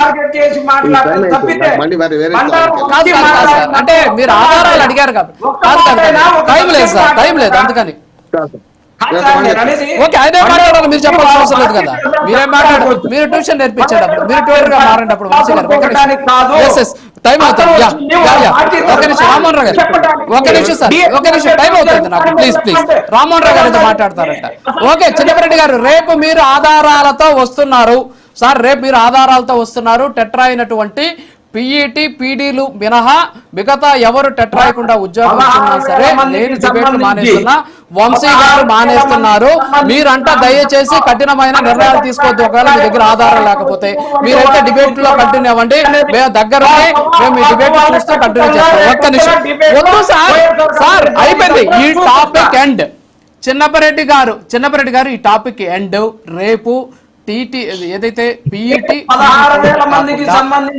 Target చేసి మాట్లాడడం తప్పితే అంటే మీరు ఆధారాలు అడిగారు కాబట్టి టైం లేదు సార్, టైం లేదు అందుకని. ఓకే, అదే మాట్లాడాలి, మీరు చెప్పాల్సిన అవసరం లేదు కదా. మీరేం మాట్లాడు, మీరు ట్యూషన్ నేర్పించేటప్పుడు మీరు ట్యూటర్ గా మారేటప్పుడు వంశీ గారు టైం అవుతుంది. ఒక నిమిషం రామ్మోహన్ రావు గారు, ఒక నిమిషం సార్, ఒక నిమిషం టైం అవుతుంది నాకు, ప్లీజ్ ప్లీజ్. రామ్మోహన్ రావు గారితో మాట్లాడతారంట. ఓకే చిన్నపరెడ్డి గారు, రేపు మీరు ఆధారాలతో వస్తున్నారు సార్, రేపు మీరు ఆధారాలతో వస్తున్నారు. టెట్రా అయినటువంటి పిఈటి పీడీలు మినహా మిగతా ఎవరు టెట్రాయకుండా ఉద్యోగం ఇచ్చినా సరే నేను డిబేట్లు మానేస్తున్నా, వంశీ గారు మానేస్తున్నారు. మీరంతా దయచేసి కఠినమైన నిర్ణయాలు తీసుకోవద్దు. ఒకవేళ మీ దగ్గర ఆధారం లేకపోతే మీరైతే డిబేట్ లో కంటిన్యూ అవ్వండి. మేము దగ్గర మేము ఈ డిబేట్ చూస్తూ కంటిన్యూ చేస్తాం. ఒక్క నిమిషం వద్దు సార్, సార్ అయిపోయింది ఈ టాపిక్ ఎండ్. చిన్నపరెడ్డి గారు ఈ టాపిక్ ఎండ్. రేపు టీటీ ఏదైతే పీఈటీ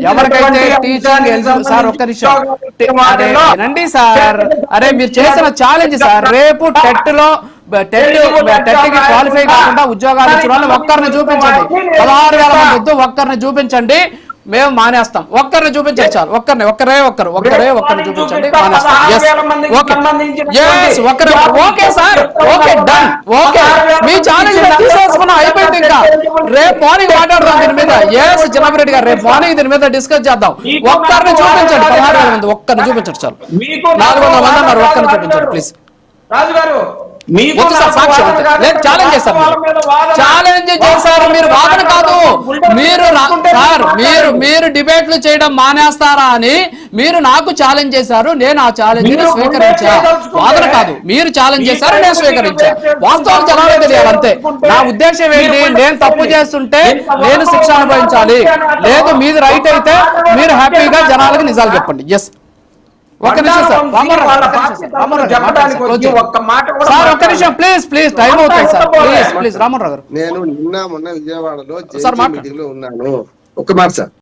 ఎవరికైతే టీచింగ్ సార్ ఒక్క నిమిషం వినండి సార్. అరే మీరు చేసిన ఛాలెంజ్ సార్, రేపు టెట్ కి క్వాలిఫై కాకుండా ఉద్యోగాలు ఇచ్చిన వాళ్ళు ఒక్కరిని చూపించండి. 16,000 మంది వద్దు, ఒక్కరిని చూపించండి, మేము మానేస్తాం. ఒక్కరిని చూపించండి చాలు, ఒక్కరిని చూపించండి మానేస్తాం. Okay sir, okay done, okay మీ ఛాలెంజ్ తీసేసుకున్నా అయిపోయింది. ఇంకా రేపు మార్నింగ్ మాట్లాడదాం దీని మీద. ఎస్ చిన్నపరెడ్డి గారు, రేపు మార్నింగ్ దీని మీద డిస్కస్ చేద్దాం. ఒక్కరిని చూపించండి, 16,000 మంది ఒక్కరిని చూపించండి చాలు. 400 మంది అన్నారు, ఒక్కరిని చూపించండి ప్లీజ్. రాజు గారు ఛాలెంజ్ చేశారు మీరు, వాదన కాదు. మీరు డిబేట్లు చేయడం మానేస్తారా అని మీరు నాకు ఛాలెంజ్ చేశారు. నేను ఆ ఛాలెంజ్ ని స్వీకరించా, వాదన కాదు. మీరు ఛాలెంజ్ చేశారు, నేను స్వీకరించా. వాస్తవాలు జనాలు తెలియాలి అంతే. నా ఉద్దేశం ఏంటి, నేను తప్పు చేస్తుంటే నేను శిక్ష అనుభవించాలి, లేదు మీది రైట్ అయితే మీరు హ్యాపీగా జనాలకు నిజాలు చెప్పండి. ఎస్ ఒక్క నిమిషం సార్, ఒక్క నిమిషం ప్లీజ్ ప్లీజ్, టైం అవుతుంది sir, please please Rammohan Rao గారు. నేను నిన్న మొన్న విజయవాడలో ఉన్నాను. ఒక్క మాట సార్.